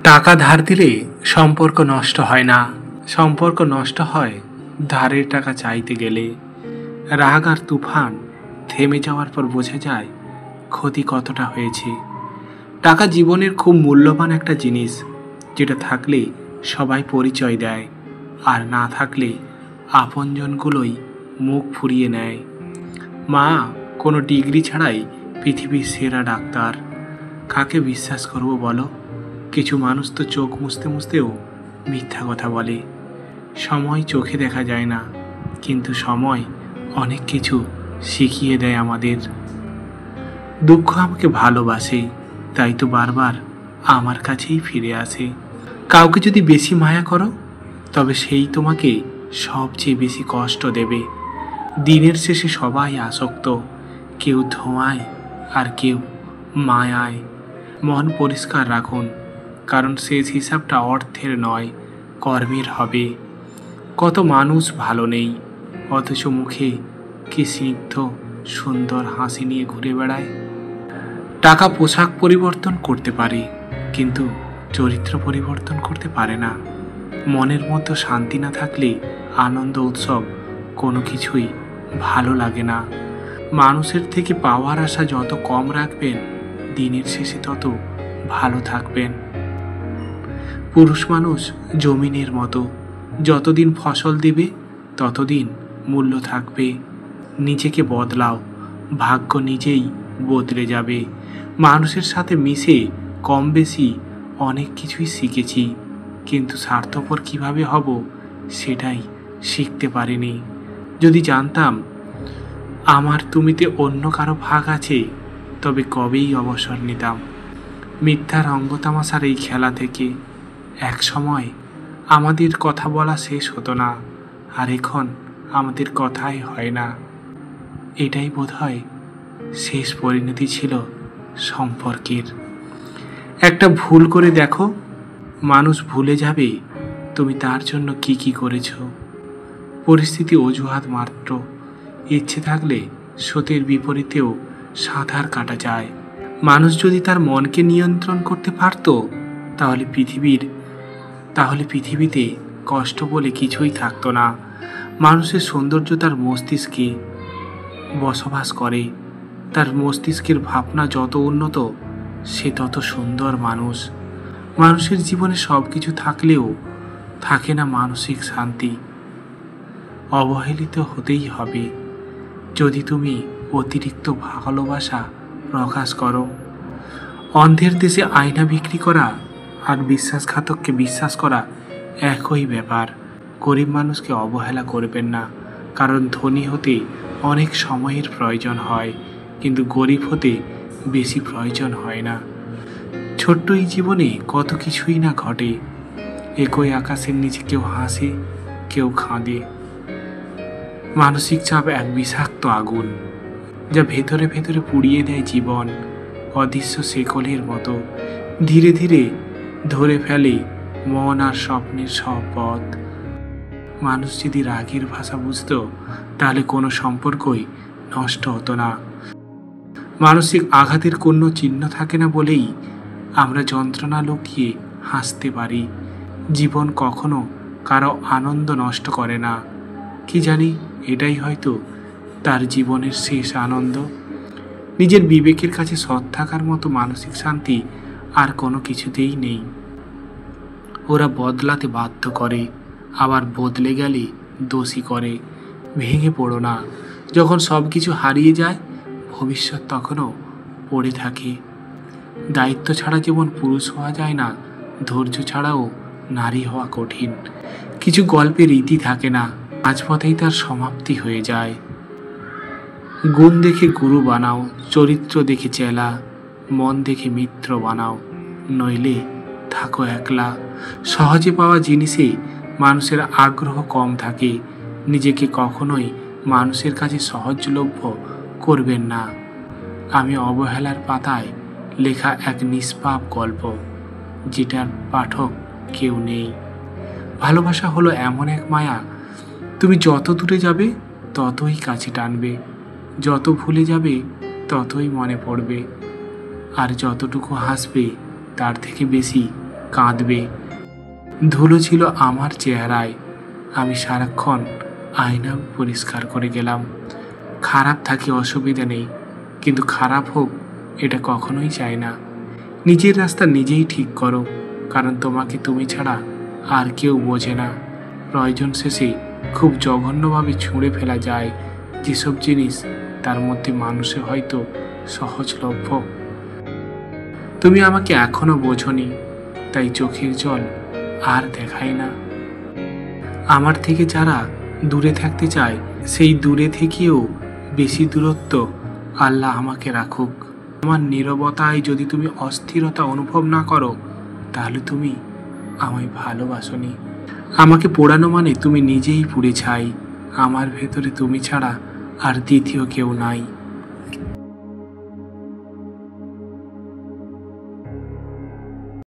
টাকা ধার দিলে সম্পর্ক নষ্ট হয় না, সম্পর্ক নষ্ট হয় ধারের টাকা চাইতে গেলে। রাগ আর তুফান থেমে যাওয়ার পর বোঝা যায় ক্ষতি কতটা হয়েছে। টাকা জীবনের খুব মূল্যবান একটা জিনিস, যেটা থাকলে সবাই পরিচয় দেয়, আর না থাকলে আপনজনগুলোই মুখ ফুরিয়ে নেয়। মা কোনো ডিগ্রি ছাড়াই পৃথিবীর সেরা ডাক্তার। কাকে বিশ্বাস করব বলো? কিছু মানুষ তো চোখ মুছতে মুছতেও মিথ্যা কথা বলে। সময় চোখে দেখা যায় না, কিন্তু সময় অনেক কিছু শিখিয়ে দেয় আমাদের। দুঃখ আমাকে ভালোবাসে, তাই তো বারবার আমার কাছেই ফিরে আসে। কাউকে যদি বেশি মায়া করো, তবে সেই তোমাকে সবচেয়ে বেশি কষ্ট দেবে। দিনের শেষে সবাই আসক্ত, কেউ ধোঁয়ায় আর কেউ মায়ায়। মন পরিষ্কার রাখুন, কারণ শেষ হিসাবটা অর্থের নয়, কর্মের হবে। কত মানুষ ভালো নেই, অথচ মুখে কি স্নিগ্ধ সুন্দর হাসি নিয়ে ঘুরে বেড়ায়। টাকা পোশাক পরিবর্তন করতে পারে, কিন্তু চরিত্র পরিবর্তন করতে পারে না। মনের মধ্যে শান্তি না থাকলে আনন্দ উৎসব কোনো কিছুই ভালো লাগে না। মানুষের থেকে পাওয়ার আশা যত কম রাখবেন, দিনের শেষে তত ভালো থাকবেন। পুরুষ মানুষ জমিনের মতো, যতদিন ফসল দেবে ততদিন মূল্য থাকবে। নিজেকে বদলাও, ভাগ্য নিজেই বদলে যাবে। মানুষের সাথে মিশে কম বেশি অনেক কিছুই শিখেছি, কিন্তু স্বার্থপর কিভাবে হব সেটাই শিখতে পারিনি। যদি জানতাম আমার তুমিতে অন্য কারো ভাগ আছে, তবে কবেই অবসর নিতাম মিথ্যার অঙ্গতামাশার এই খেলা থেকে। এক সময় আমাদের কথা বলা শেষ হতো না, আর এখন আমাদের কথাই হয় না। এটাই বোধহয় শেষ পরিণতি ছিল সম্পর্কের। একটা ভুল করে দেখো, মানুষ ভুলে যাবে তুমি তার জন্য কি কি করেছো। পরিস্থিতি অজুহাত মাত্র, ইচ্ছে থাকলে স্রোতের বিপরীতেও সাঁতার কাটা যায়। মানুষ যদি তার মনকে নিয়ন্ত্রণ করতে পারত, তাহলে পৃথিবীতে কষ্ট বলে কিছুই থাকতো না। মানুষের সৌন্দর্য তার মস্তিষ্কে বসবাস করে। তার মস্তিষ্কের ভাবনা যত উন্নত, সে তত সুন্দর মানুষ। মানুষের জীবনে সব কিছু থাকলেও থাকে না মানসিক শান্তি। অবহেলিত হতেই হবে যদি তুমি অতিরিক্ত ভালোবাসা প্রকাশ করো। অন্ধের দেশে আয়না বিক্রি করা আর বিশ্বাসঘাতককে বিশ্বাস করা একই ব্যাপার। গরিব মানুষকে অবহেলা করবেন না, কারণ ধনী হতে অনেক সময়ের প্রয়োজন হয়, কিন্তু গরিব হতে বেশি প্রয়োজন হয় না। ছোট্ট এই জীবনে কত কিছুই না ঘটে। একই আকাশের নিচে কেউ হাসে, কেউ কাঁদে। মানসিক চাপ এক বিষাক্ত আগুন, যা ভেতরে ভেতরে পুড়িয়ে দেয় জীবন। অদৃশ্য শেকলের মতো ধীরে ধীরে ধরে ফেলে মন আর স্বপ্নের সব পথ। মানুষ যদি রাগের ভাষা বুঝত, তাহলে কোনো সম্পর্কই নষ্ট হতো না। মানসিক আঘাতের কোনো চিহ্ন থাকে না বলেই আমরা যন্ত্রণা লুকিয়ে হাসতে পারি। জীবন কখনো কারো আনন্দ নষ্ট করে না। কি জানি, এটাই হয়তো তার জীবনের শেষ আনন্দ। নিজের বিবেকের কাছে সৎ থাকার মতো মানসিক শান্তি আর কোনো কিছুতেই নেই। ওরা বদলাতে বাধ্য করে, আবার বদলে গেলে দোষী করে। ভেঙে পড়ো না, যখন সব কিছু হারিয়ে যায় ভবিষ্যৎ তখনও পড়ে থাকে। দায়িত্ব ছাড়া যেমন পুরুষ হওয়া যায় না, ধৈর্য ছাড়াও নারী হওয়া কঠিন। কিছু গল্পের রীতি থাকে না, মাঝপথেই তার সমাপ্তি হয়ে যায়। গুণ দেখে গুরু বানাও, চরিত্র দেখে চেলা, মন দেখে মিত্র বানাও, নইলে থাকো একলা। সহজে পাওয়া জিনিসে মানুষের আগ্রহ কম থাকে। নিজেকে কখনোই মানুষের কাছে সহজলভ্য করবেন না। আমি অবহেলার পাতায় লেখা এক নিষ্পাপ গল্প, যেটার পাঠক কেউ নেই। ভালোবাসা হলো এমন এক মায়া, তুমি যত দূরে যাবে ততই কাছে টানবে, যত ভুলে যাবে ততই মনে পড়বে, আর যতটুকু হাসবে তার থেকে বেশি কাঁদবে। ধুলো ছিল আমার চেহারায়, আমি সারাক্ষণ আয়না পরিষ্কার করে গেলাম। খারাপ থাকে অসুবিধা নেই, কিন্তু খারাপ হোক এটা কখনোই চাই না। নিজের রাস্তা নিজেই ঠিক করো, কারণ তোমাকে তুমি ছাড়া আর কেউ বোঝে না। প্রয়োজন শেষে খুব জঘন্যভাবে ছুঁড়ে ফেলা যায় যেসব জিনিস, তার মধ্যে মানুষে হয়তো সহজলভ্য। তুমি আমাকে এখনো বোঝনি, তাই চোখের জল আর দেখাই না। আমার থেকে যারা দূরে থাকতে চায়, সেই দূরে থেকেও বেশি দূরত্ব আল্লাহ আমাকে রাখুক। আমার নীরবতায় যদি তুমি অস্থিরতা অনুভব না করো, তাহলে তুমি আমায় ভালোবাসোনি। আমাকে পোড়ানো মানে তুমি নিজেই পুড়ে ছাই। আমার ভেতরে তুমি ছাড়া আর দ্বিতীয় কেউ নাই।